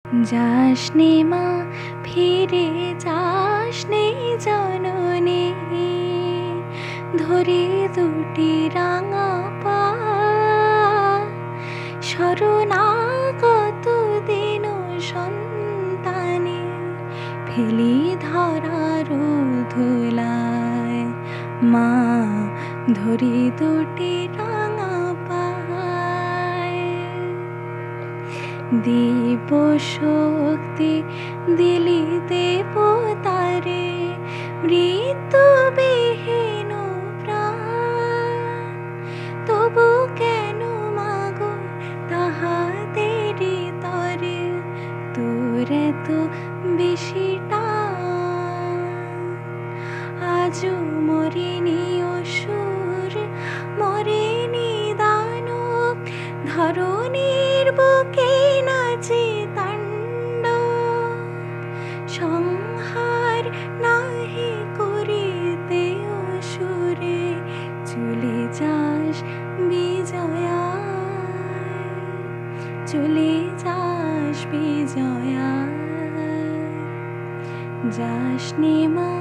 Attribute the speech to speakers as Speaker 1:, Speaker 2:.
Speaker 1: যাসনে মা ফিরে যাসনে জননী, ধরে দুটি রাঙা পা, শরণাগত দিন সন্তানে ফেলি ধরার ধুলায়। মা ধরি দুটি রাঙা পায়, দিব শক্তি দিলি দেবতারে, মৃত্যুবিহীন প্রাণ। তবু কেন মাগো তাহাদেরই তরে তোর এত বেশি টান? আজও মরেনি অসুর, মরেনি দানব, ধরণীর বুকে নাচে তাণ্ডব। সংহার নাহি করিতে অসুরে, চলে যাস বিজয়ায়, চলে যাস বিজয়ায়। যাসনে মা